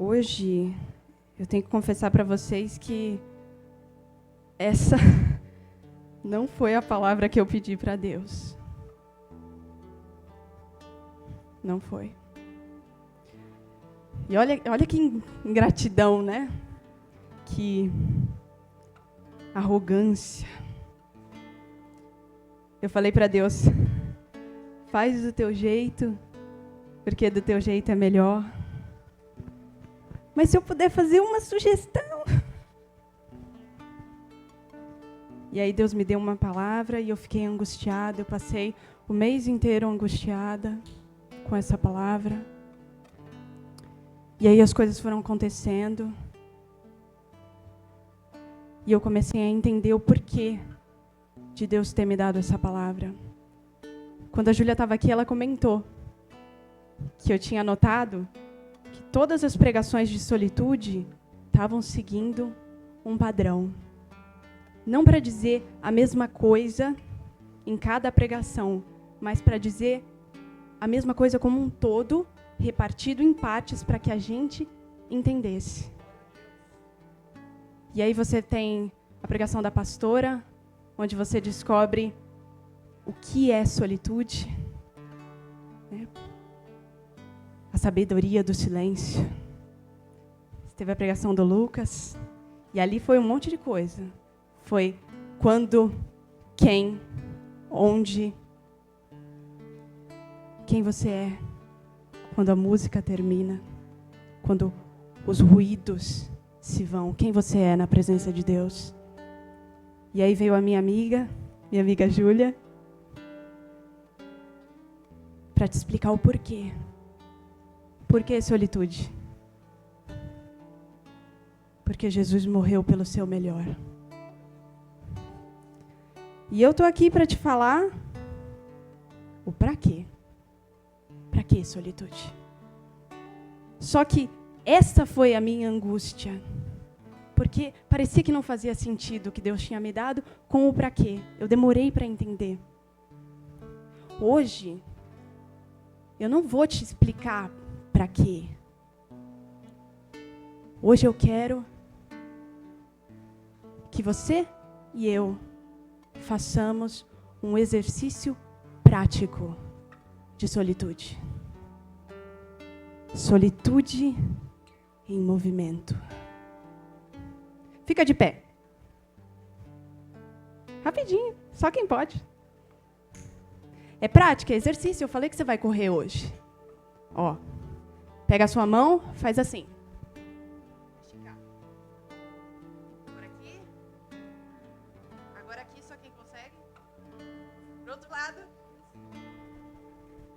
Hoje, eu tenho que confessar para vocês que essa não foi a palavra que eu pedi para Deus. Não foi. E olha que ingratidão, né? Que arrogância. Eu falei para Deus, faz do teu jeito, porque do teu jeito é melhor. Mas se eu puder fazer uma sugestão. E aí Deus me deu uma palavra e eu fiquei angustiada. Eu passei o mês inteiro angustiada com essa palavra. E aí as coisas foram acontecendo. E eu comecei a entender o porquê de Deus ter me dado essa palavra. Quando a Júlia estava aqui, ela comentou que eu tinha notado que todas as pregações de solitude estavam seguindo um padrão. Não para dizer a mesma coisa em cada pregação, mas para dizer a mesma coisa como um todo, repartido em partes para que a gente entendesse. E aí você tem a pregação da pastora, onde você descobre o que é solitude, né? A sabedoria do silêncio. Você teve a pregação do Lucas, e ali foi um monte de coisa. Foi quando, quem, onde, quem você é, quando a música termina, quando os ruídos se vão, quem você é na presença de Deus. E aí veio a minha amiga Júlia, para te explicar o porquê. Por que solitude? Porque Jesus morreu pelo seu melhor. E eu estou aqui para te falar o para quê. Para que solitude? Só que essa foi a minha angústia. Porque parecia que não fazia sentido o que Deus tinha me dado com o para quê. Eu demorei para entender. Hoje, eu não vou te explicar para quê. Hoje eu quero que você e eu façamos um exercício prático de solitude. Solitude em movimento. Fica de pé. Rapidinho, só quem pode. É prática, é exercício. Eu falei que você vai correr hoje. Ó, pega a sua mão, faz assim. Esticar. Agora aqui. Agora aqui, só quem consegue. Pro outro lado.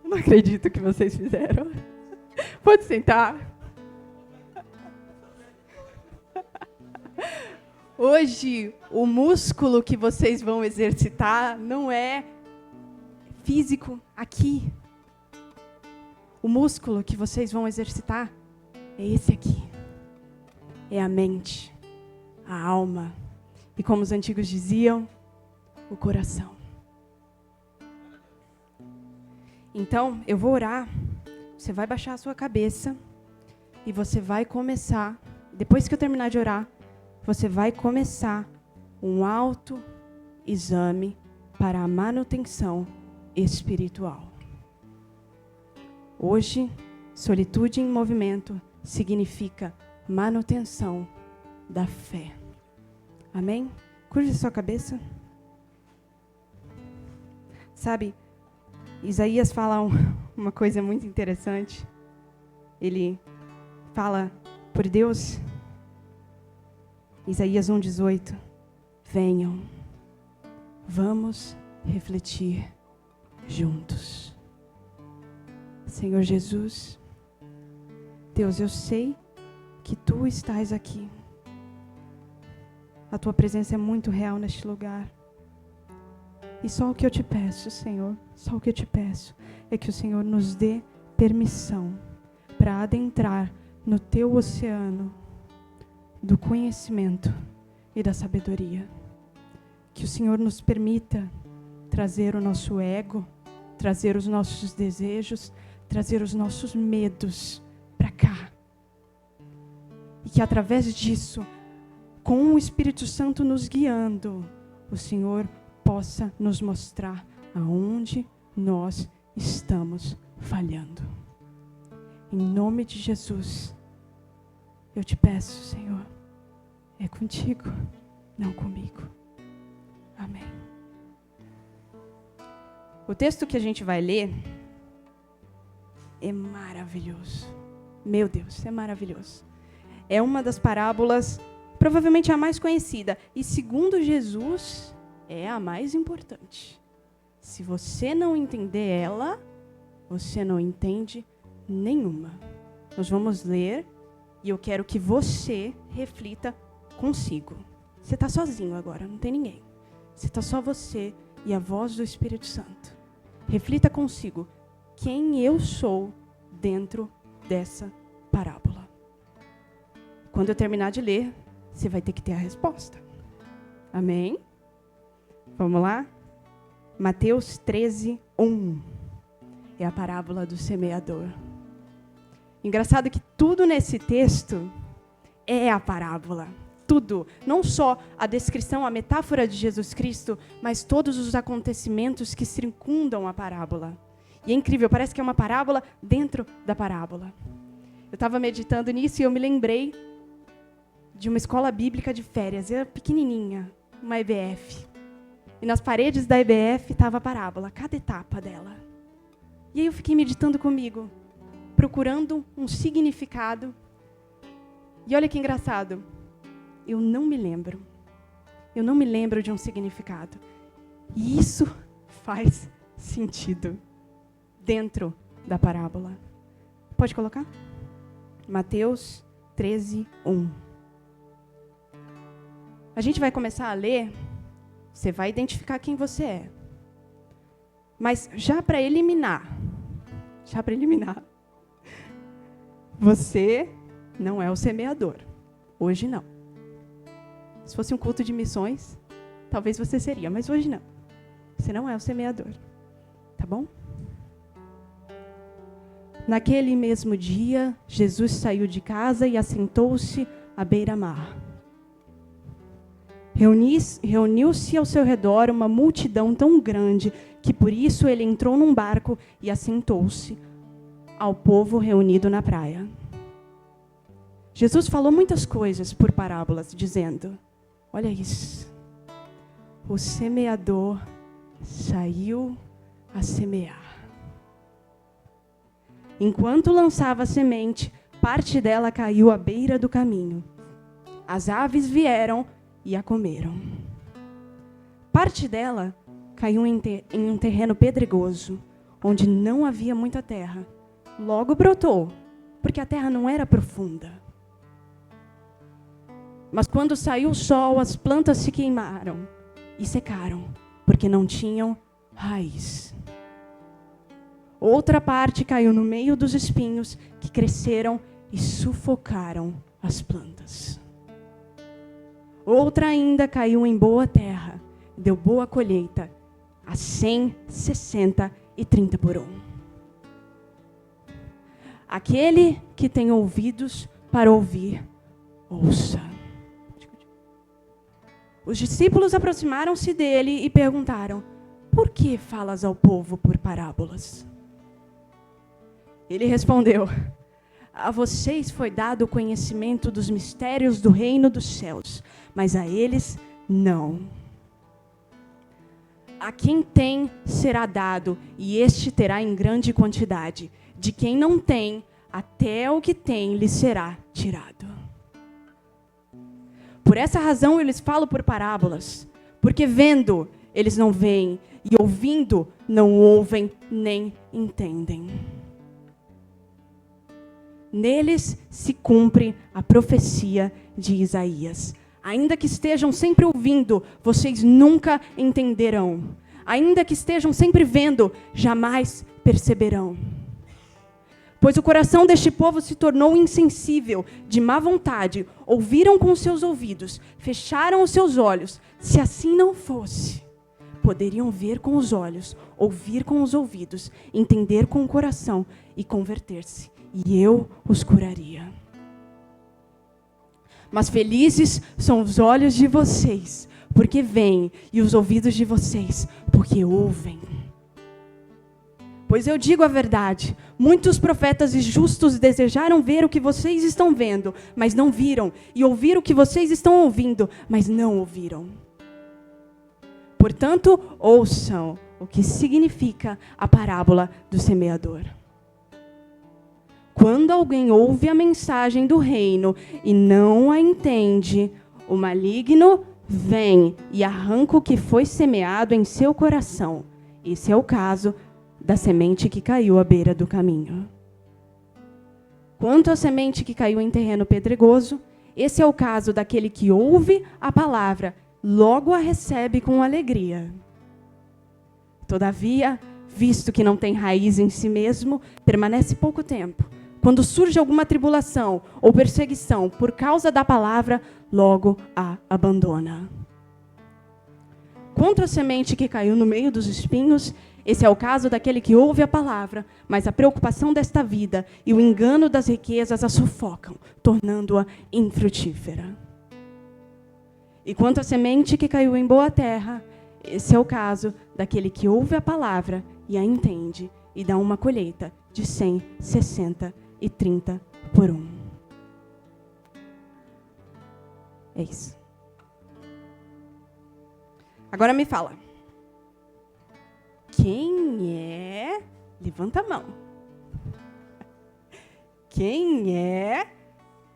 Eu não acredito que vocês fizeram. Pode sentar. Hoje, o músculo que vocês vão exercitar não é físico aqui. O músculo que vocês vão exercitar é esse aqui. É a mente, a alma. E como os antigos diziam, o coração. Então, eu vou orar. Você vai baixar a sua cabeça e você vai começar, depois que eu terminar de orar, você vai começar um autoexame para a manutenção espiritual. Hoje, solitude em movimento significa manutenção da fé. Amém? Curva a sua cabeça. Sabe, Isaías fala uma coisa muito interessante. Ele fala por Deus. Isaías 1:18. Venham, vamos refletir juntos. Senhor Jesus, Deus, eu sei que Tu estás aqui. A Tua presença é muito real neste lugar. E só o que eu te peço, Senhor, só o que eu te peço é que o Senhor nos dê permissão para adentrar no Teu oceano do conhecimento e da sabedoria. Que o Senhor nos permita trazer o nosso ego, trazer os nossos desejos, trazer os nossos medos para cá. que através disso, com o Espírito Santo nos guiando, o Senhor possa nos mostrar aonde nós estamos falhando. Em nome de Jesus, eu te peço, Senhor, é contigo, não comigo. Amém. O texto que a gente vai ler é maravilhoso. Meu Deus, é maravilhoso. É uma das parábolas, provavelmente a mais conhecida. E segundo Jesus, é a mais importante. Se você não entender ela, você não entende nenhuma. Nós vamos ler e eu quero que você reflita consigo. Você está sozinho agora, não tem ninguém. Você está só você e a voz do Espírito Santo. Reflita consigo quem eu sou dentro dessa parábola. Quando eu terminar de ler, você vai ter que ter a resposta. Amém? Vamos lá? Mateus 13:1. É a parábola do semeador. Engraçado que tudo nesse texto é a parábola. Tudo. Não só a descrição, a metáfora de Jesus Cristo, mas todos os acontecimentos que circundam a parábola. E é incrível, parece que é uma parábola dentro da parábola. Eu estava meditando nisso e eu me lembrei de uma escola bíblica de férias. Eu era pequenininha, uma EBF. E nas paredes da EBF estava a parábola, cada etapa dela. E aí eu fiquei meditando comigo, procurando um significado. E olha que engraçado, eu não me lembro. Eu não me lembro de um significado. E isso faz sentido dentro da parábola. Pode colocar? Mateus 13:1. A gente vai começar a ler, você vai identificar quem você é. Mas já para eliminar, você não é o semeador. Hoje não. Se fosse um culto de missões, talvez você seria, mas hoje não. Você não é o semeador. Tá bom? Naquele mesmo dia, Jesus saiu de casa e assentou-se à beira-mar. Reuniu-se ao seu redor uma multidão tão grande que por isso ele entrou num barco e assentou-se ao povo reunido na praia. Jesus falou muitas coisas por parábolas, dizendo: olha isso, o semeador saiu a semear. Enquanto lançava a semente, parte dela caiu à beira do caminho. As aves vieram e a comeram. Parte dela caiu em um terreno pedregoso, onde não havia muita terra. Logo brotou, porque a terra não era profunda. Mas quando saiu o sol, as plantas se queimaram e secaram, porque não tinham raiz. Outra parte caiu no meio dos espinhos, que cresceram e sufocaram as plantas. Outra ainda caiu em boa terra, deu boa colheita, a 100, 60 e 30 por 1. Aquele que tem ouvidos para ouvir, ouça. Os discípulos aproximaram-se dele e perguntaram: por que falas ao povo por parábolas? Ele respondeu: a vocês foi dado o conhecimento dos mistérios do reino dos céus, mas a eles não. A quem tem será dado, e este terá em grande quantidade. De quem não tem, até o que tem lhe será tirado. Por essa razão eu lhes falo por parábolas, porque vendo, eles não veem, e ouvindo, não ouvem nem entendem. Neles se cumpre a profecia de Isaías. Ainda que estejam sempre ouvindo, vocês nunca entenderão. Ainda que estejam sempre vendo, jamais perceberão. Pois o coração deste povo se tornou insensível, de má vontade, ouviram com seus ouvidos, fecharam os seus olhos. Se assim não fosse, poderiam ver com os olhos, ouvir com os ouvidos, entender com o coração e converter-se, e eu os curaria. Mas felizes são os olhos de vocês, porque veem, e os ouvidos de vocês, porque ouvem. Pois eu digo a verdade, muitos profetas e justos desejaram ver o que vocês estão vendo, mas não viram, e ouvir o que vocês estão ouvindo, mas não ouviram. Portanto, ouçam o que significa a parábola do semeador. Quando alguém ouve a mensagem do reino e não a entende, o maligno vem e arranca o que foi semeado em seu coração. Esse é o caso da semente que caiu à beira do caminho. Quanto à semente que caiu em terreno pedregoso, esse é o caso daquele que ouve a palavra, logo a recebe com alegria. Todavia, visto que não tem raiz em si mesmo, permanece pouco tempo. Quando surge alguma tribulação ou perseguição por causa da palavra, logo a abandona. Quanto à semente que caiu no meio dos espinhos, esse é o caso daquele que ouve a palavra, mas a preocupação desta vida e o engano das riquezas a sufocam, tornando-a infrutífera. E quanto à semente que caiu em boa terra, esse é o caso daquele que ouve a palavra e a entende, e dá uma colheita de 100, 60 e 30 por 1. É isso. Agora me fala. Quem é? Levanta a mão. Quem é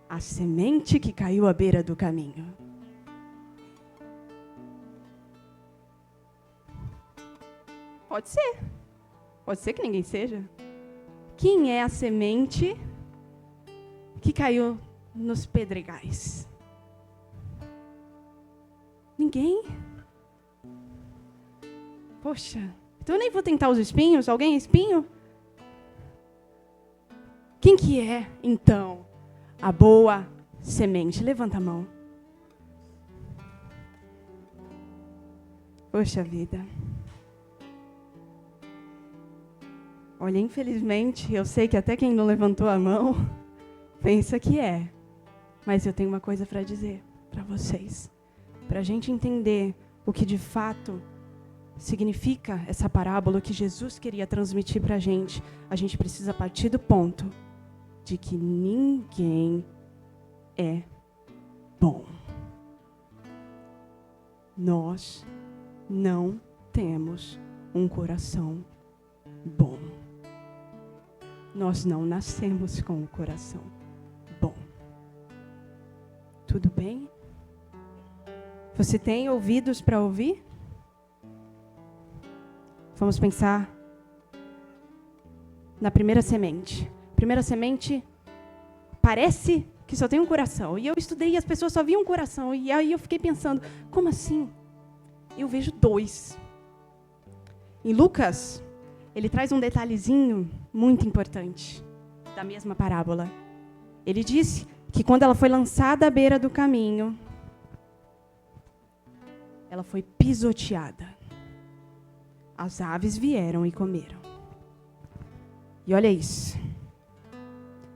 a semente que caiu à beira do caminho? Pode ser. Pode ser que ninguém seja. Quem é a semente que caiu nos pedregais? Ninguém? Poxa, então eu nem vou tentar os espinhos. Alguém é espinho? Quem que é, então, a boa semente? Levanta a mão. Poxa vida. Olha, infelizmente, eu sei que até quem não levantou a mão pensa que é. Mas eu tenho uma coisa para dizer para vocês. Para a gente entender o que de fato significa essa parábola, o que Jesus queria transmitir para a gente precisa partir do ponto de que ninguém é bom. Nós não temos um coração bom. Nós não nascemos com o coração bom. Tudo bem? Você tem ouvidos para ouvir? Vamos pensar na primeira semente. Primeira semente parece que só tem um coração. E eu estudei e as pessoas só viam um coração. E aí eu fiquei pensando, como assim? Eu vejo 2. Em Lucas, ele traz um detalhezinho muito importante da mesma parábola. Ele disse que quando ela foi lançada à beira do caminho, ela foi pisoteada. As aves vieram e comeram. E olha isso.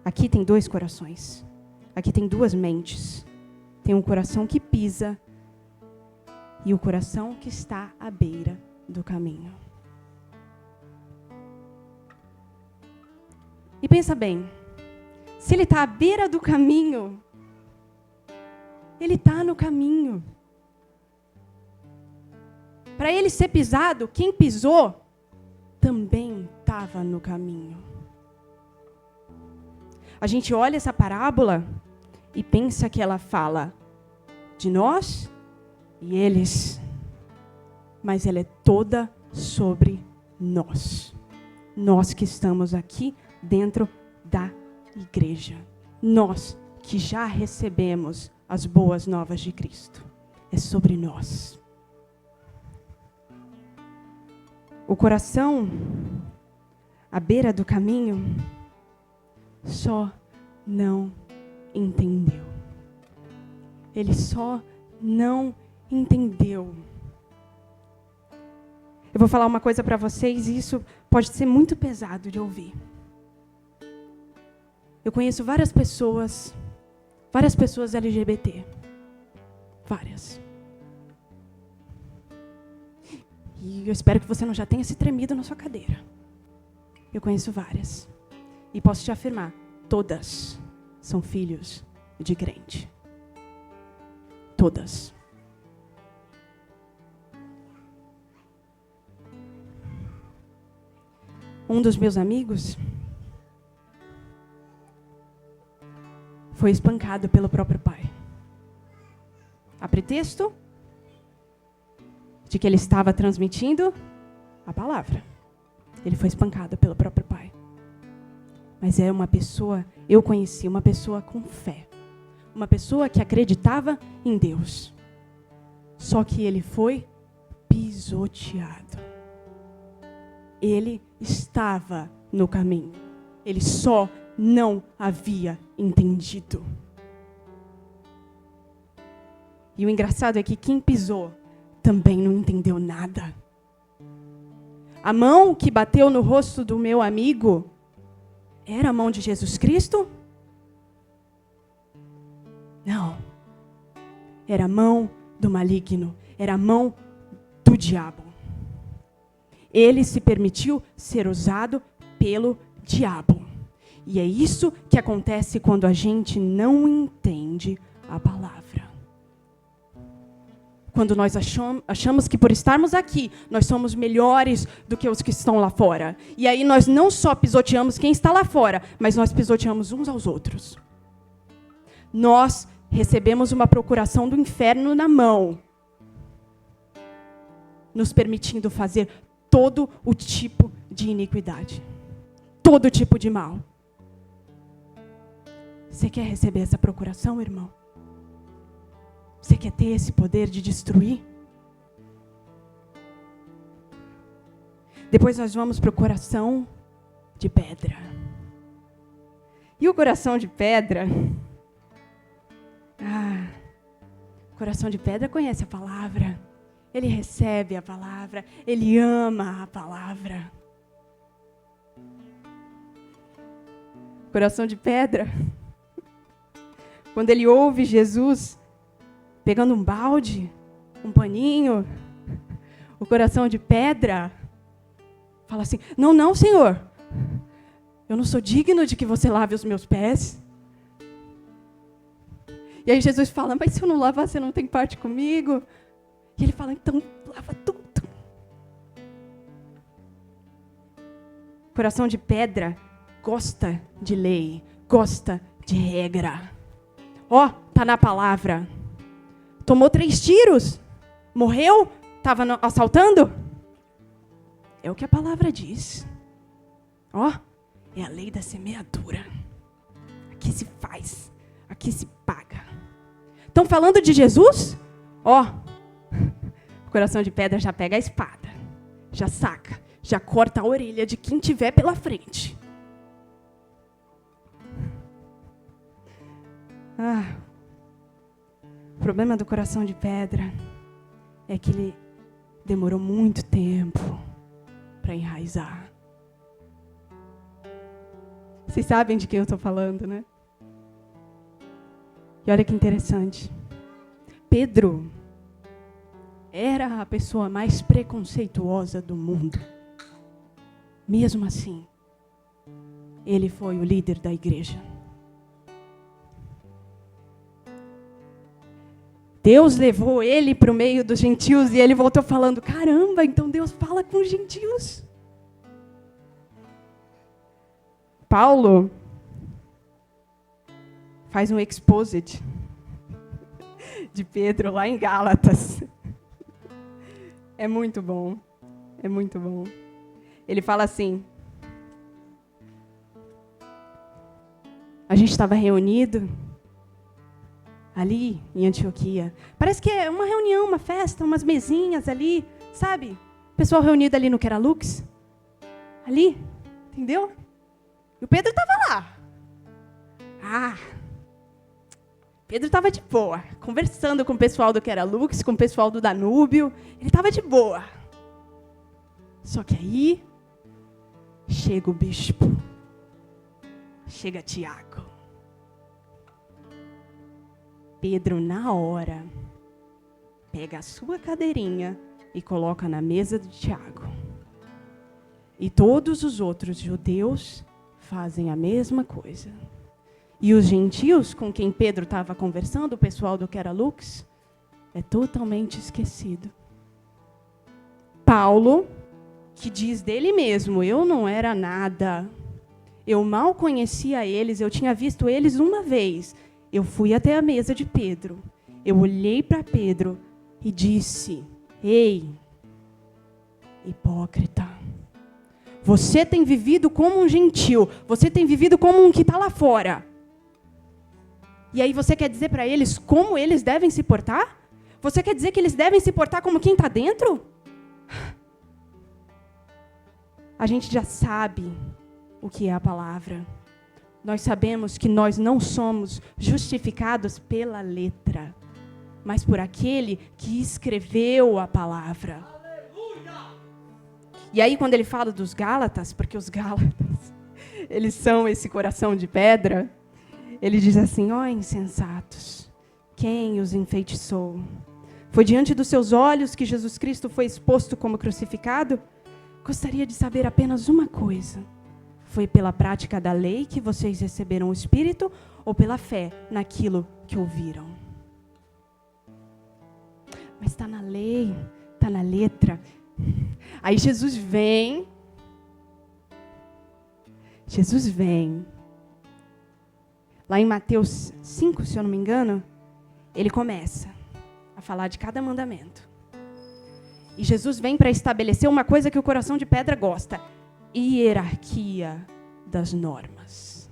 Aqui tem 2 corações. Aqui tem 2 mentes. Tem um coração que pisa e o coração que está à beira do caminho. E pensa bem, se ele está à beira do caminho, ele está no caminho. Para ele ser pisado, quem pisou também estava no caminho. A gente olha essa parábola e pensa que ela fala de nós e eles, mas ela é toda sobre nós. Nós que estamos aqui dentro da igreja. Nós que já recebemos as boas novas de Cristo. É sobre nós. O coração à beira do caminho só não entendeu. Ele só não entendeu. Eu vou falar uma coisa para vocês e isso pode ser muito pesado de ouvir. Eu conheço várias pessoas várias pessoas LGBT. Várias. E eu espero que você não já tenha se tremido na sua cadeira. Eu conheço várias. E posso te afirmar, todas são filhos de crente. Todas. Um dos meus amigos foi espancado pelo próprio pai. A pretexto de que ele estava transmitindo a palavra. Ele foi espancado pelo próprio pai. Mas é uma pessoa, eu conheci uma pessoa com fé. Uma pessoa que acreditava em Deus. Só que ele foi pisoteado. Ele estava no caminho. Ele só não havia entendido. E o engraçado é que quem pisou também não entendeu nada. A mão que bateu no rosto do meu amigo era a mão de Jesus Cristo? Não. Era a mão do maligno. Era a mão do diabo. Ele se permitiu ser usado pelo diabo. E é isso que acontece quando a gente não entende a palavra. Quando nós achamos que por estarmos aqui, nós somos melhores do que os que estão lá fora. E aí nós não só pisoteamos quem está lá fora, mas nós pisoteamos uns aos outros. Nós recebemos uma procuração do inferno na mão, nos permitindo fazer todo o tipo de iniquidade. Todo tipo de mal. Você quer receber essa procuração, irmão? Você quer ter esse poder de destruir? Depois nós vamos para o coração de pedra. E o coração de pedra... o coração de pedra conhece a palavra. Ele recebe a palavra. Ele ama a palavra. Coração de pedra. Quando ele ouve Jesus pegando um balde, um paninho, o coração de pedra fala assim: não, não, Senhor. Eu não sou digno de que você lave os meus pés. E aí Jesus fala: mas se eu não lavar, você não tem parte comigo? E ele fala: então lava tudo. Coração de pedra gosta de lei, gosta de regra. Ó, tá na palavra. Tomou 3 tiros, morreu, estava assaltando. É o que a palavra diz. Ó, é a lei da semeadura. Aqui se faz, aqui se paga. Estão falando de Jesus? Ó, o coração de pedra já pega a espada, já saca, já corta a orelha de quem tiver pela frente. O problema do coração de pedra é que ele demorou muito tempo para enraizar. Vocês sabem de quem eu estou falando, né? E olha que interessante. Pedro era a pessoa mais preconceituosa do mundo. Mesmo assim, ele foi o líder da igreja. Deus levou ele para o meio dos gentios e ele voltou falando: caramba, então Deus fala com os gentios. Paulo faz um exposit de Pedro lá em Gálatas. É muito bom, é muito bom. Ele fala assim: a gente estava reunido ali em Antioquia. Parece que é uma reunião, uma festa, umas mesinhas ali, sabe? Pessoal reunido ali no Keralux. Ali, entendeu? E o Pedro estava lá. Pedro estava de boa, conversando com o pessoal do Keralux, com o pessoal do Danúbio. Ele estava de boa. Só que aí, chega o bispo. Chega Tiago. Pedro, na hora, pega a sua cadeirinha e coloca na mesa de Tiago. E todos os outros judeus fazem a mesma coisa. E os gentios com quem Pedro estava conversando, o pessoal do Queralux, é totalmente esquecido. Paulo, que diz dele mesmo, eu não era nada, eu mal conhecia eles, eu tinha visto eles uma vez. Eu fui até a mesa de Pedro, eu olhei para Pedro e disse, ei, hipócrita, você tem vivido como um gentil, você tem vivido como um que está lá fora. E aí você quer dizer para eles como eles devem se portar? Você quer dizer que eles devem se portar como quem está dentro? A gente já sabe o que é a palavra. Nós sabemos que nós não somos justificados pela letra, mas por aquele que escreveu a palavra. Aleluia! E aí quando ele fala dos Gálatas, porque os Gálatas, eles são esse coração de pedra, ele diz assim, ó insensatos, quem os enfeitiçou? Foi diante dos seus olhos que Jesus Cristo foi exposto como crucificado? Gostaria de saber apenas uma coisa. Foi pela prática da lei que vocês receberam o Espírito ou pela fé naquilo que ouviram? Mas está na lei, está na letra. Aí Jesus vem. Lá em Mateus 5, se eu não me engano, ele começa a falar de cada mandamento. E Jesus vem para estabelecer uma coisa que o coração de pedra gosta. Hierarquia das normas.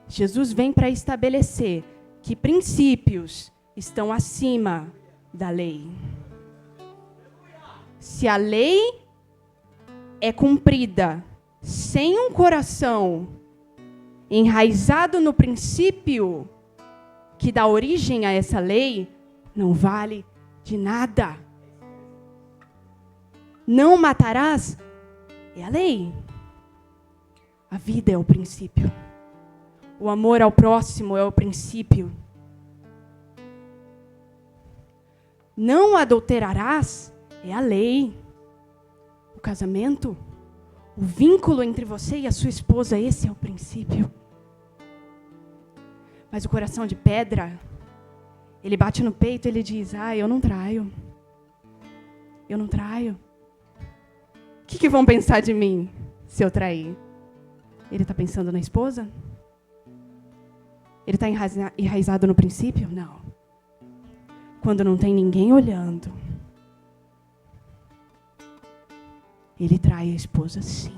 Jesus vem para estabelecer que princípios estão acima da lei. Se a lei é cumprida sem um coração enraizado no princípio que dá origem a essa lei, não vale de nada. Não matarás é a lei. A vida é o princípio. O amor ao próximo é o princípio. Não adulterarás é a lei. O casamento, o vínculo entre você e a sua esposa, esse é o princípio. Mas o coração de pedra, ele bate no peito e ele diz, eu não traio. Eu não traio. O que vão pensar de mim se eu trair? Ele está pensando na esposa? Ele está enraizado no princípio? Não. Quando não tem ninguém olhando, ele trai a esposa, sim.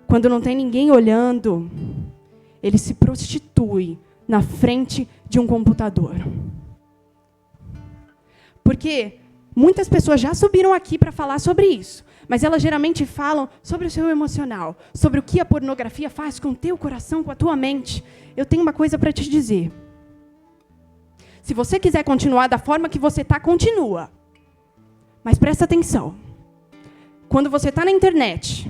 Quando não tem ninguém olhando, ele se prostitui na frente de um computador. Porque muitas pessoas já subiram aqui para falar sobre isso, mas elas geralmente falam sobre o seu emocional, sobre o que a pornografia faz com o teu coração, com a tua mente. Eu tenho uma coisa para te dizer. Se você quiser continuar da forma que você está, continua. Mas presta atenção. Quando você está na internet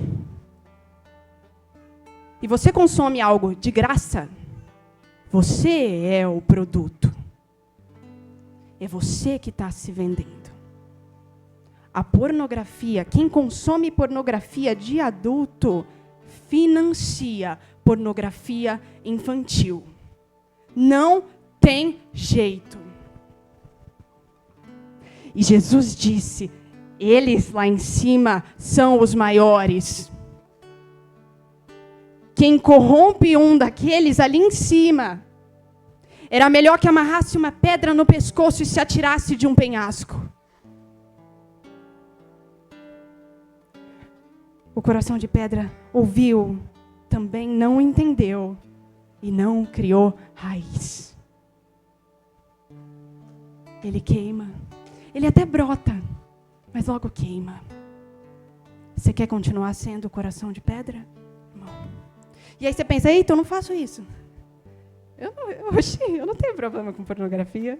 e você consome algo de graça, você é o produto. É você que está se vendendo. A pornografia, quem consome pornografia de adulto, financia pornografia infantil. Não tem jeito. E Jesus disse, eles lá em cima são os maiores. Quem corrompe um daqueles ali em cima, era melhor que amarrasse uma pedra no pescoço e se atirasse de um penhasco. O coração de pedra ouviu, também não entendeu e não criou raiz. Ele queima. Ele até brota, mas logo queima. Você quer continuar sendo o coração de pedra? Não. E aí você pensa, eita, eu não faço isso. Eu não tenho problema com pornografia.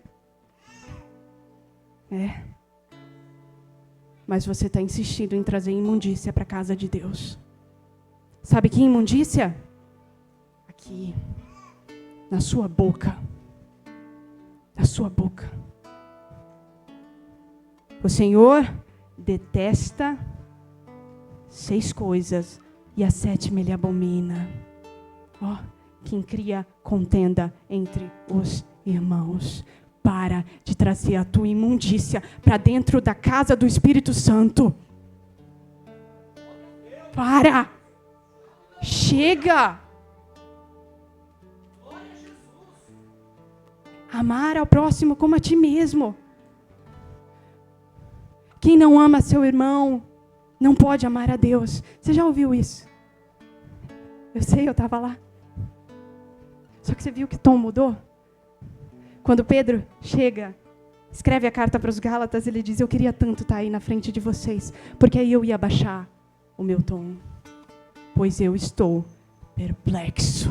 Mas você está insistindo em trazer imundícia para a casa de Deus. Sabe que imundícia? Aqui. na sua boca. Na sua boca. O Senhor detesta 6 coisas e a 7ª Ele abomina. Quem cria contenda entre os irmãos. Para de trazer a tua imundícia para dentro da casa do Espírito Santo. Para! Chega! Amar ao próximo como a ti mesmo. Quem não ama seu irmão não pode amar a Deus. Você já ouviu isso? Eu sei, eu estava lá. Só que você viu que o tom mudou? Quando Pedro chega, escreve a carta para os Gálatas, ele diz: eu queria tanto estar aí na frente de vocês, porque aí eu ia baixar o meu tom. Pois eu estou perplexo.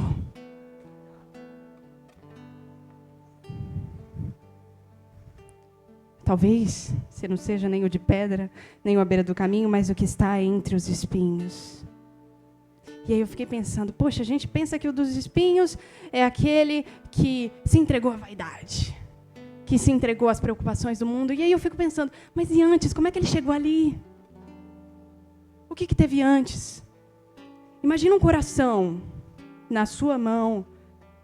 Talvez você não seja nem o de pedra, nem o à beira do caminho, mas o que está entre os espinhos. E aí eu fiquei pensando, poxa, a gente pensa que o dos espinhos é aquele que se entregou à vaidade, que se entregou às preocupações do mundo. E aí eu fico pensando, mas e antes, como é que ele chegou ali? O que teve antes? Imagina um coração na sua mão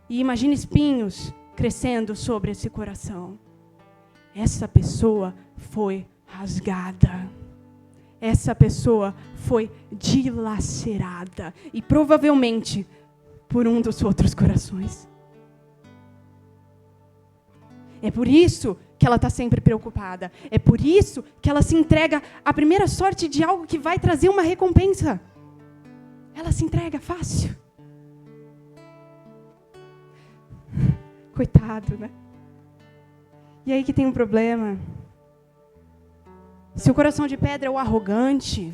e imagina espinhos crescendo sobre esse coração. Essa pessoa foi rasgada. Essa pessoa foi dilacerada. E provavelmente por um dos outros corações. É por isso que ela está sempre preocupada. É por isso que ela se entrega à primeira sorte de algo que vai trazer uma recompensa. Ela se entrega fácil. Coitado, né? E aí que tem um problema. Se o coração de pedra é o arrogante,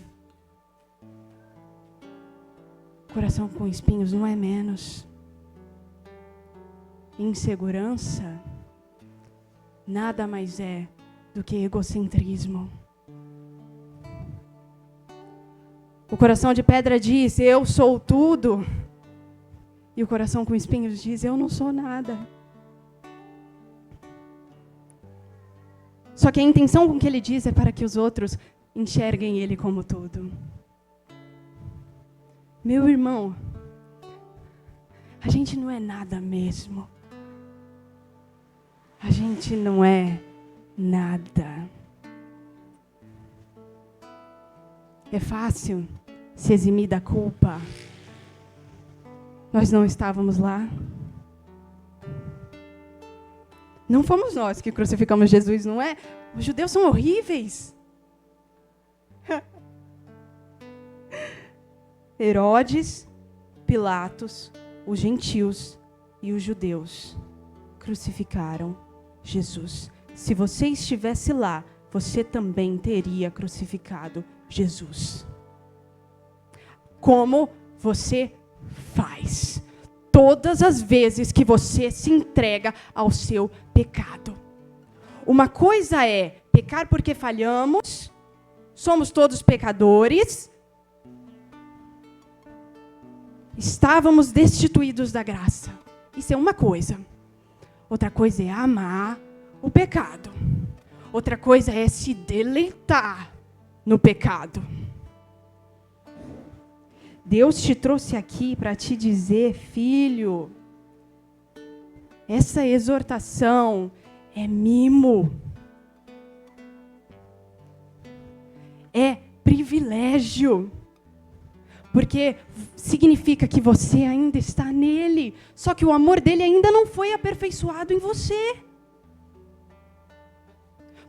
o coração com espinhos não é menos. Insegurança nada mais é do que egocentrismo. O coração de pedra diz, eu sou tudo. E o coração com espinhos diz, eu não sou nada. Só que a intenção com que ele diz é para que os outros enxerguem ele como tudo. Meu irmão, a gente não é nada mesmo. A gente não é nada. É fácil se eximir da culpa. Nós não estávamos lá. Não fomos nós que crucificamos Jesus, não é? Os judeus são horríveis. Herodes, Pilatos, os gentios e os judeus crucificaram Jesus. Se você estivesse lá, você também teria crucificado Jesus. Como você faz? Todas as vezes que você se entrega ao seu pecado. Uma coisa é pecar porque falhamos, somos todos pecadores, estávamos destituídos da graça. Isso é uma coisa. Outra coisa é amar o pecado. Outra coisa é se deleitar no pecado. Deus te trouxe aqui para te dizer, filho, essa exortação é mimo. É privilégio. Porque significa que você ainda está nele. Só que o amor dele ainda não foi aperfeiçoado em você.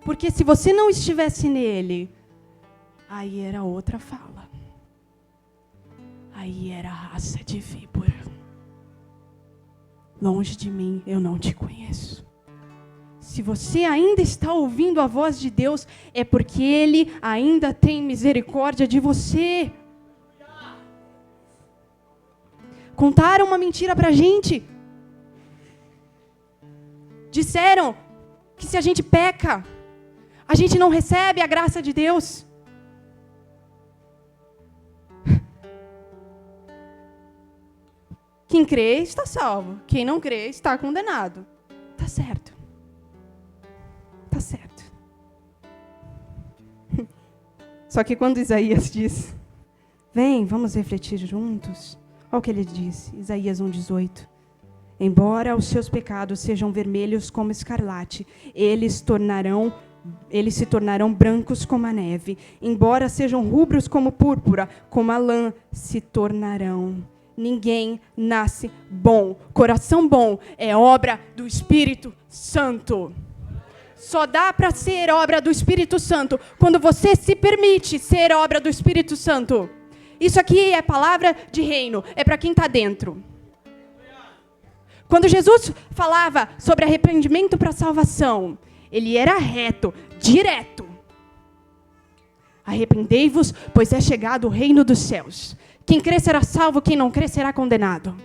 Porque se você não estivesse nele, aí era outra fala. Aí era raça de víbora. Longe de mim, eu não te conheço. Se você ainda está ouvindo a voz de Deus, é porque Ele ainda tem misericórdia de você. Contaram uma mentira pra gente. Disseram que se a gente peca, a gente não recebe a graça de Deus. Quem crê está salvo. Quem não crê está condenado. Tá certo. Tá certo. Só que quando Isaías diz, vem, vamos refletir juntos. Olha o que ele disse, Isaías 1,18. Embora os seus pecados sejam vermelhos como escarlate, eles se tornarão brancos como a neve. Embora sejam rubros como púrpura, como a lã se tornarão. Ninguém nasce bom. Coração bom é obra do Espírito Santo. Só dá para ser obra do Espírito Santo quando você se permite ser obra do Espírito Santo. Isso aqui é palavra de reino, é para quem está dentro. Quando Jesus falava sobre arrependimento para salvação, ele era reto, direto. Arrependei-vos, pois é chegado o reino dos céus. Quem crê será salvo, quem não crê será condenado.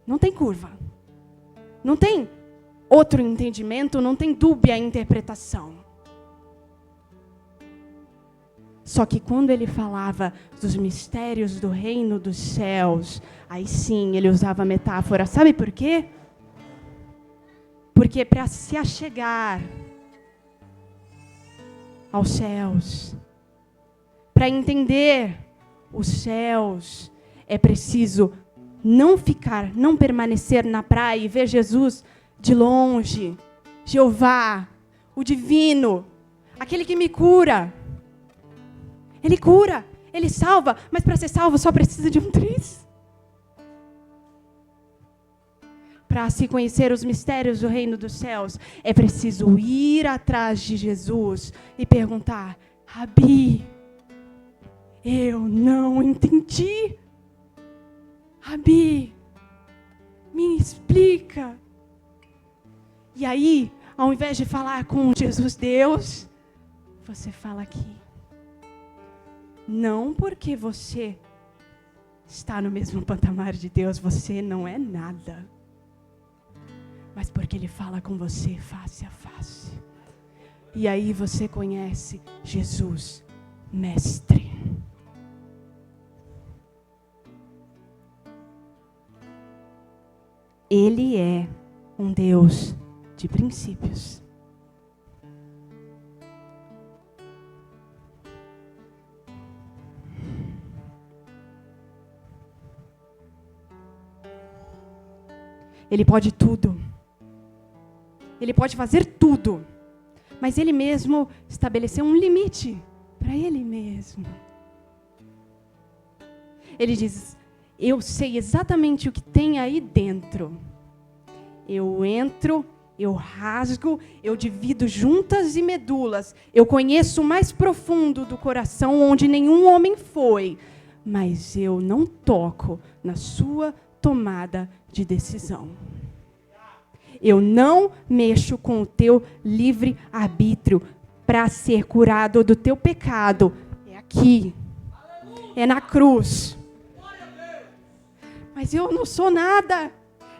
Não tem curva. Não tem outro entendimento, não tem dúbia interpretação. Só que quando ele falava dos mistérios do reino dos céus, aí sim ele usava metáfora. Sabe por quê? Porque para se achegar aos céus, para entender os céus, é preciso não permanecer na praia e ver Jesus de longe. Jeová, o divino, aquele que me cura. Ele cura, ele salva, mas para ser salvo só precisa de um triz. Para se conhecer os mistérios do reino dos céus, é preciso ir atrás de Jesus e perguntar, Rabi, eu não entendi. Rabi, me explica. E aí, ao invés de falar com Jesus Deus, você fala aqui. Não porque você está no mesmo patamar de Deus, você não é nada. Mas porque Ele fala com você face a face. E aí você conhece Jesus, Mestre. Ele é um Deus de princípios. Ele pode tudo. Ele pode fazer tudo. Mas Ele mesmo estabeleceu um limite para Ele mesmo. Ele diz, eu sei exatamente o que tem aí dentro. Eu entro, eu rasgo, eu divido juntas e medulas. Eu conheço o mais profundo do coração onde nenhum homem foi. Mas eu não toco na sua tomada de decisão. Eu não mexo com o teu livre-arbítrio para ser curado do teu pecado. É aqui. É na cruz. Mas eu não sou nada.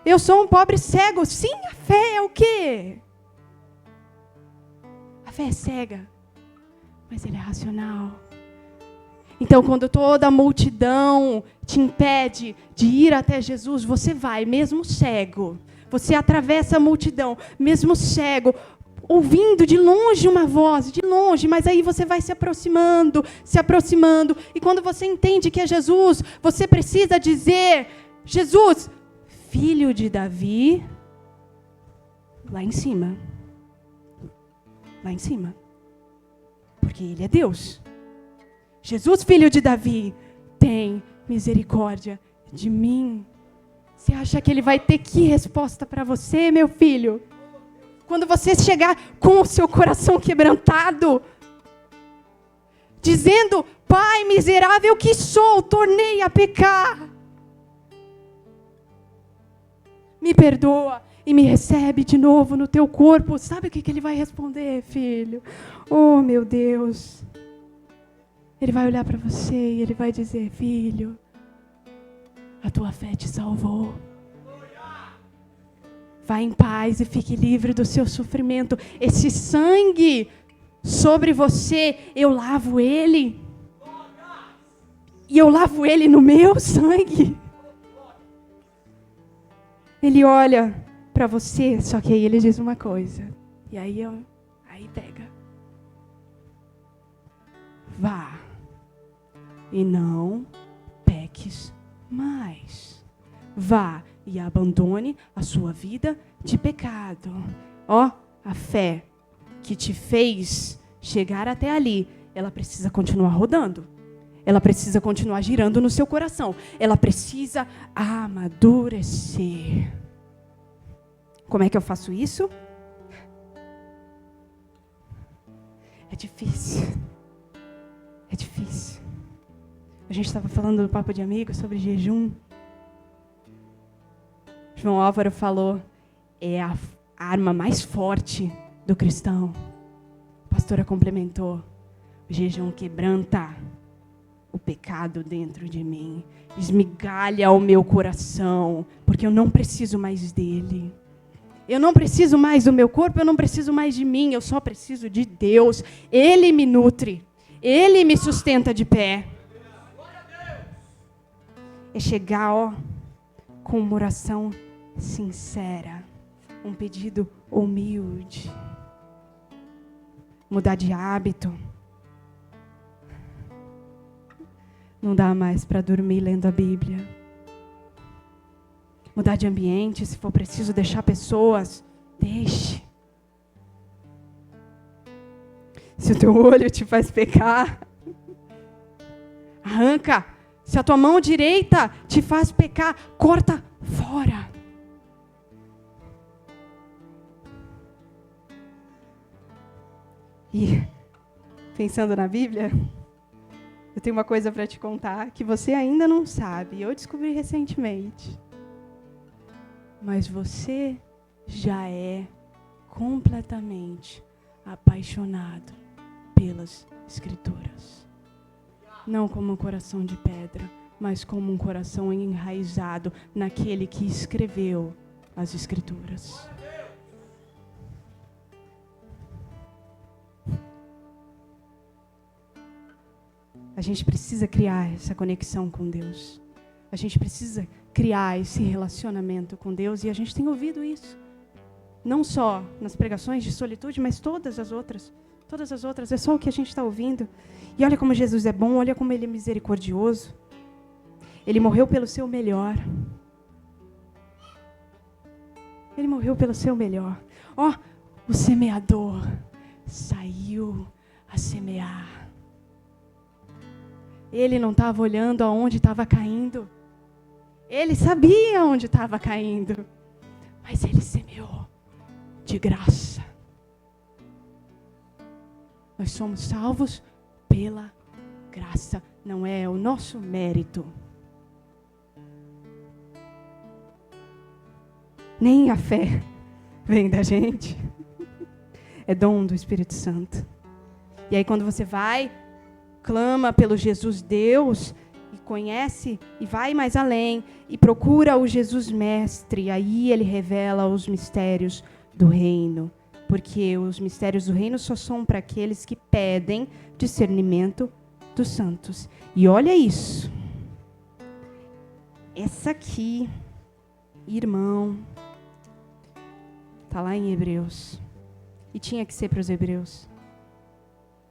Eu sou um pobre cego. Sim, a fé é o quê? A fé é cega. Mas ele é racional. Então, quando toda a multidão te impede de ir até Jesus, você vai, mesmo cego. Você atravessa a multidão, mesmo cego, ouvindo de longe uma voz, de longe, mas aí você vai se aproximando. E quando você entende que é Jesus, você precisa dizer, Jesus, filho de Davi, lá em cima. Lá em cima. Porque Ele é Deus. Jesus, filho de Davi, tem misericórdia de mim. Você acha que Ele vai ter que resposta para você, meu filho? Quando você chegar com o seu coração quebrantado, dizendo, Pai, miserável que sou, tornei a pecar. Me perdoa e me recebe de novo no teu corpo. Sabe o que Ele vai responder, filho? Oh, meu Deus. Ele vai olhar para você e Ele vai dizer, filho, a tua fé te salvou. Vá em paz e fique livre do seu sofrimento. Esse sangue sobre você, eu lavo ele. E eu lavo ele no meu sangue. Ele olha para você, só que aí ele diz uma coisa. E aí pega. Vá e não peques mais. Vá e abandone a sua vida de pecado. A fé que te fez chegar até ali, ela precisa continuar rodando. Ela precisa continuar girando no seu coração. Ela precisa amadurecer. Como é que eu faço isso? É difícil. É difícil. A gente estava falando no Papo de Amigos sobre jejum. João Álvaro falou, é a arma mais forte do cristão. A pastora complementou, o jejum quebranta o pecado dentro de mim, esmigalha o meu coração, porque eu não preciso mais dele. Eu não preciso mais do meu corpo, eu não preciso mais de mim, eu só preciso de Deus. Ele me nutre, Ele me sustenta de pé. É chegar, com uma oração sincera, um pedido humilde, mudar de hábito. Não dá mais para dormir lendo a Bíblia. Mudar de ambiente, se for preciso deixar pessoas, deixe. Se o teu olho te faz pecar, arranca. Se a tua mão direita te faz pecar, corta fora. E, pensando na Bíblia, eu tenho uma coisa para te contar que você ainda não sabe. Eu descobri recentemente. Mas você já é completamente apaixonado pelas Escrituras. Não como um coração de pedra, mas como um coração enraizado naquele que escreveu as Escrituras. A gente precisa criar essa conexão com Deus. A gente precisa criar esse relacionamento com Deus, e a gente tem ouvido isso. Não só nas pregações de solitude, mas todas as outras. Todas as outras, é só o que a gente está ouvindo. E olha como Jesus é bom, olha como Ele é misericordioso. Ele morreu pelo seu melhor. Ele morreu pelo seu melhor. O semeador saiu a semear. Ele não estava olhando aonde estava caindo. Ele sabia onde estava caindo. Mas ele semeou de graça. Nós somos salvos pela graça. Não é o nosso mérito. Nem a fé vem da gente. É dom do Espírito Santo. E aí quando você vai, clama pelo Jesus Deus, e conhece, e vai mais além, e procura o Jesus Mestre, aí ele revela os mistérios do reino. Porque os mistérios do reino só são para aqueles que pedem discernimento dos santos. E olha isso. Essa aqui, irmão, está lá em Hebreus. E tinha que ser para os hebreus.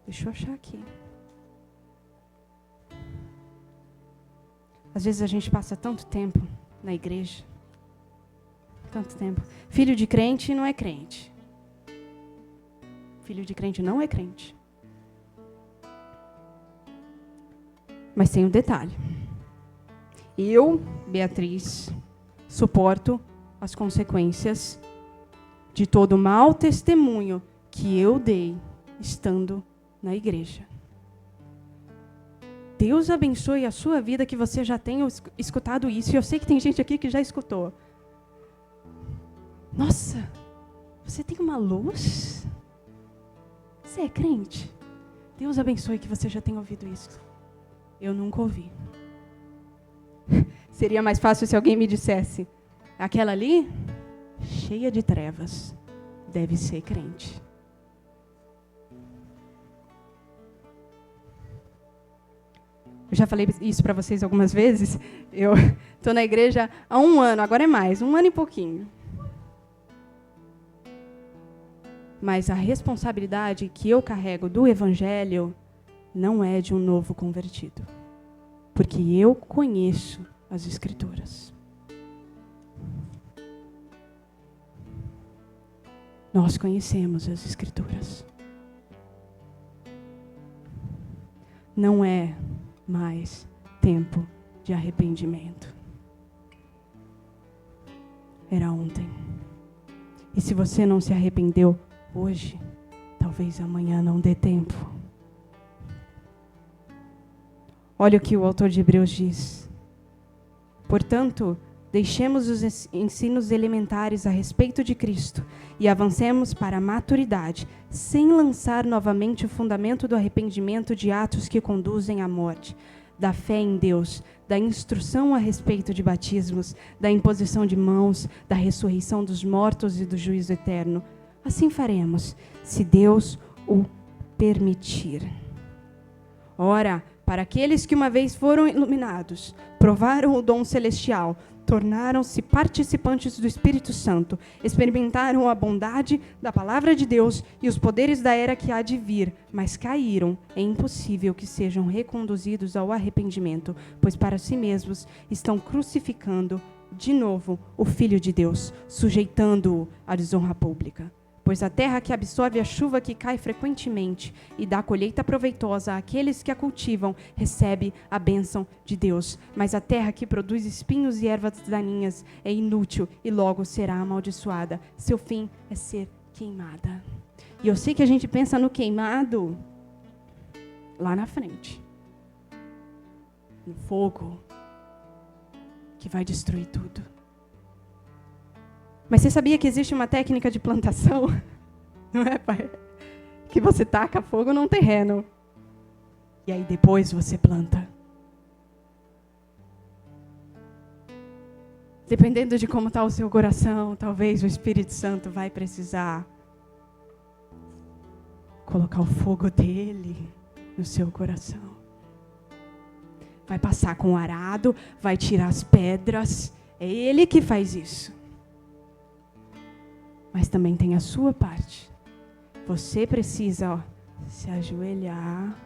Deixa eu achar aqui. Às vezes a gente passa tanto tempo na igreja. Tanto tempo. Filho de crente não é crente. Filho de crente não é crente. Mas tem um detalhe. Eu, Beatriz, suporto as consequências de todo o mau testemunho que eu dei estando na igreja. Deus abençoe a sua vida, que você já tenha escutado isso. E eu sei que tem gente aqui que já escutou. Nossa, você tem uma luz? Você é crente? Deus abençoe que você já tenha ouvido isso. Eu nunca ouvi. Seria mais fácil se alguém me dissesse: aquela ali, cheia de trevas, deve ser crente. Eu já falei isso para vocês algumas vezes. Eu Estou na igreja há 1 ano, agora é mais, 1 ano e pouquinho. Mas a responsabilidade que eu carrego do Evangelho não é de um novo convertido. Porque eu conheço as Escrituras. Nós conhecemos as Escrituras. Não é mais tempo de arrependimento. Era ontem. E se você não se arrependeu hoje, talvez amanhã não dê tempo. Olha o que o autor de Hebreus diz. Portanto, deixemos os ensinos elementares a respeito de Cristo e avancemos para a maturidade, sem lançar novamente o fundamento do arrependimento de atos que conduzem à morte, da fé em Deus, da instrução a respeito de batismos, da imposição de mãos, da ressurreição dos mortos e do juízo eterno. Assim faremos, se Deus o permitir. Ora, para aqueles que uma vez foram iluminados, provaram o dom celestial, tornaram-se participantes do Espírito Santo, experimentaram a bondade da palavra de Deus e os poderes da era que há de vir, mas caíram. É impossível que sejam reconduzidos ao arrependimento, pois para si mesmos estão crucificando de novo o Filho de Deus, sujeitando-o à desonra pública. Pois a terra que absorve a chuva que cai frequentemente e dá colheita proveitosa àqueles que a cultivam, recebe a bênção de Deus. Mas a terra que produz espinhos e ervas daninhas é inútil e logo será amaldiçoada. Seu fim é ser queimada. E eu sei que a gente pensa no queimado lá na frente. No fogo que vai destruir tudo. Mas você sabia que existe uma técnica de plantação? Não é, pai? Que você taca fogo num terreno. E aí depois você planta. Dependendo de como está o seu coração, talvez o Espírito Santo vai precisar colocar o fogo dele no seu coração. Vai passar com o arado, vai tirar as pedras. É ele que faz isso. Mas também tem a sua parte. Você precisa se ajoelhar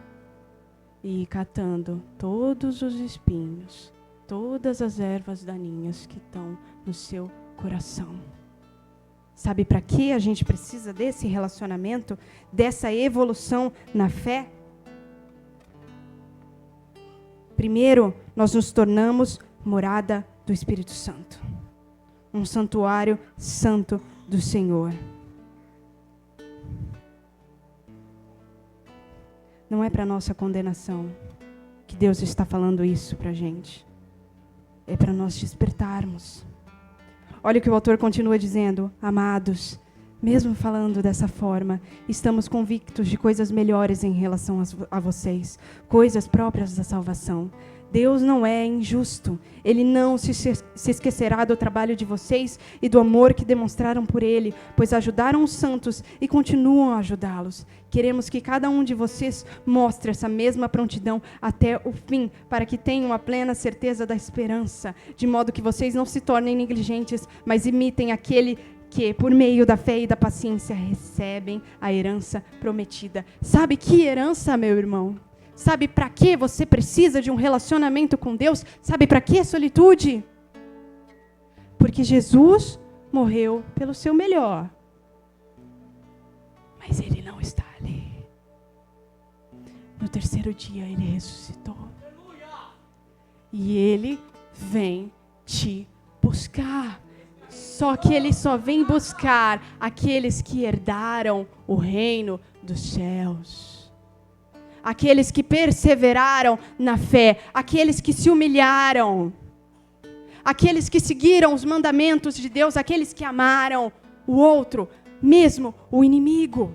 e ir catando todos os espinhos, todas as ervas daninhas que estão no seu coração. Sabe para que a gente precisa desse relacionamento, dessa evolução na fé? Primeiro, nós nos tornamos morada do Espírito Santo. Um santuário santo do Senhor. Não é para nossa condenação que Deus está falando isso para a gente. É para nós despertarmos. Olha o que o autor continua dizendo. Amados, mesmo falando dessa forma, estamos convictos de coisas melhores em relação a vocês, coisas próprias da salvação. Deus não é injusto. Ele não se esquecerá do trabalho de vocês e do amor que demonstraram por Ele, pois ajudaram os santos e continuam a ajudá-los. Queremos que cada um de vocês mostre essa mesma prontidão até o fim, para que tenham a plena certeza da esperança, de modo que vocês não se tornem negligentes, mas imitem aquele que, por meio da fé e da paciência, recebem a herança prometida. Sabe que herança, meu irmão? Sabe para que você precisa de um relacionamento com Deus? Sabe para que solitude? Porque Jesus morreu pelo seu melhor. Mas Ele não está ali. No terceiro dia Ele ressuscitou. E Ele vem te buscar. Só que Ele só vem buscar aqueles que herdaram o reino dos céus. Aqueles que perseveraram na fé, aqueles que se humilharam, aqueles que seguiram os mandamentos de Deus, aqueles que amaram o outro, mesmo o inimigo.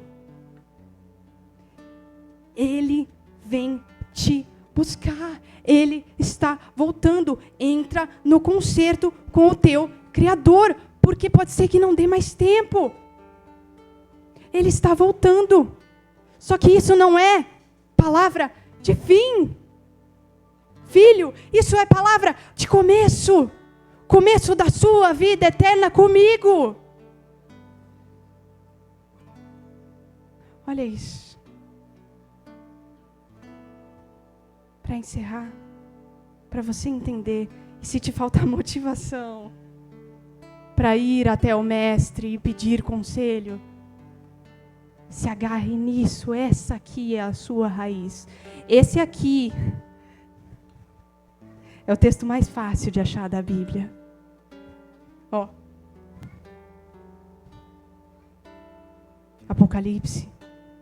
Ele vem te buscar, Ele está voltando. Entra no concerto com o teu Criador, porque pode ser que não dê mais tempo. Ele está voltando. Só que isso não é palavra de fim. Filho, isso é palavra de começo. Começo da sua vida eterna comigo. Olha isso. Para encerrar, para você entender, e se te faltar motivação para ir até o mestre e pedir conselho, se agarre nisso. Essa aqui é a sua raiz. Esse aqui é o texto mais fácil de achar da Bíblia. Ó. Apocalipse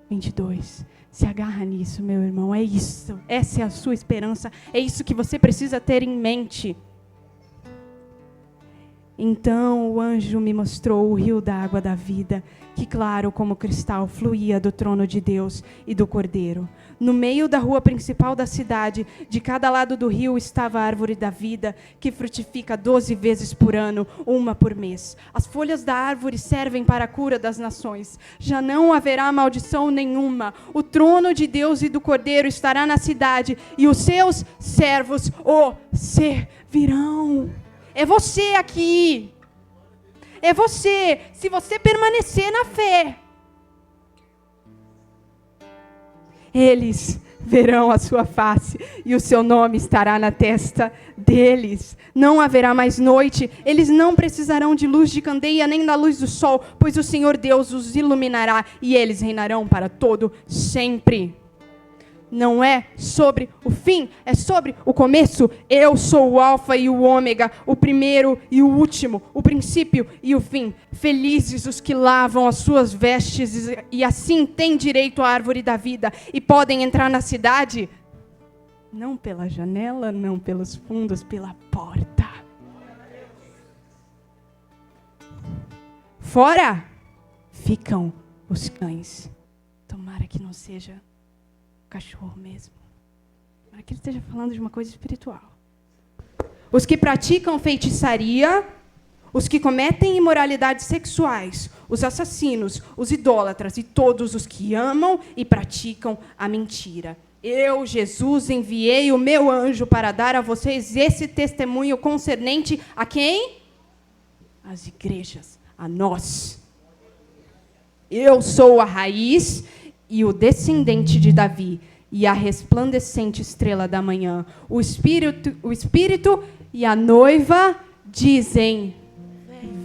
22. Se agarra nisso, meu irmão. É isso. Essa é a sua esperança. É isso que você precisa ter em mente. Então o anjo me mostrou o rio da água da vida, que claro como cristal fluía do trono de Deus e do Cordeiro. No meio da rua principal da cidade, de cada lado do rio estava a árvore da vida, que frutifica 12 vezes por ano, uma por mês. As folhas da árvore servem para a cura das nações. Já não haverá maldição nenhuma. O trono de Deus e do Cordeiro estará na cidade, e os seus servos o servirão. É você aqui. É você. Se você permanecer na fé, eles verão a sua face e o seu nome estará na testa deles. Não haverá mais noite. Eles não precisarão de luz de candeia nem da luz do sol, pois o Senhor Deus os iluminará e eles reinarão para todo sempre. Não é sobre o fim, é sobre o começo. Eu sou o alfa e o ômega, o primeiro e o último, o princípio e o fim. Felizes os que lavam as suas vestes e assim têm direito à árvore da vida e podem entrar na cidade, não pela janela, não pelos fundos, pela porta. Fora ficam os cães. Tomara que não seja cachorro mesmo. Para que ele esteja falando de uma coisa espiritual. Os que praticam feitiçaria, os que cometem imoralidades sexuais, os assassinos, os idólatras e todos os que amam e praticam a mentira. Eu, Jesus, enviei o meu anjo para dar a vocês esse testemunho concernente a quem? Às igrejas, a nós. Eu sou a raiz e o descendente de Davi, e a resplandecente estrela da manhã. O Espírito e a noiva dizem,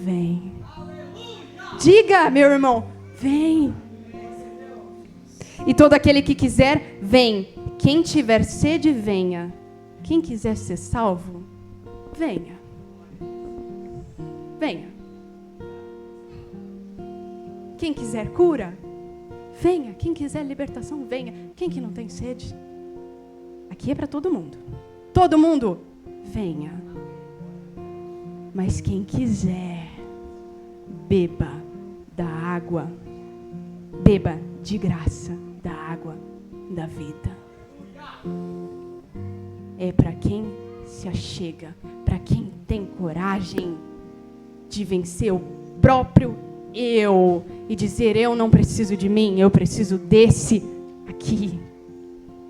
vem. Diga, meu irmão, vem. E todo aquele que quiser, vem. Quem tiver sede, venha. Quem quiser ser salvo, venha. Venha. Quem quiser cura, venha. Quem quiser libertação, venha. Quem que não tem sede? Aqui é para todo mundo. Todo mundo, venha. Mas quem quiser, beba da água. Beba de graça da água da vida. É para quem se achega, para quem tem coragem de vencer o próprio eu e dizer, eu não preciso de mim, eu preciso desse aqui,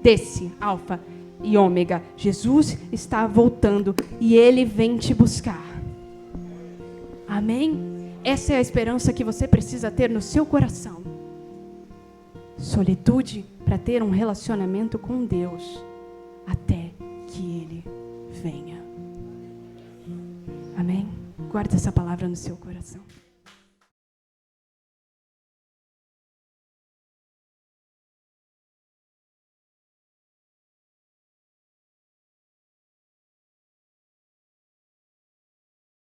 desse alfa e ômega. Jesus está voltando e ele vem te buscar. Amém? Essa é a esperança que você precisa ter no seu coração. Solitude para ter um relacionamento com Deus até que ele venha. Amém? Guarde essa palavra no seu coração.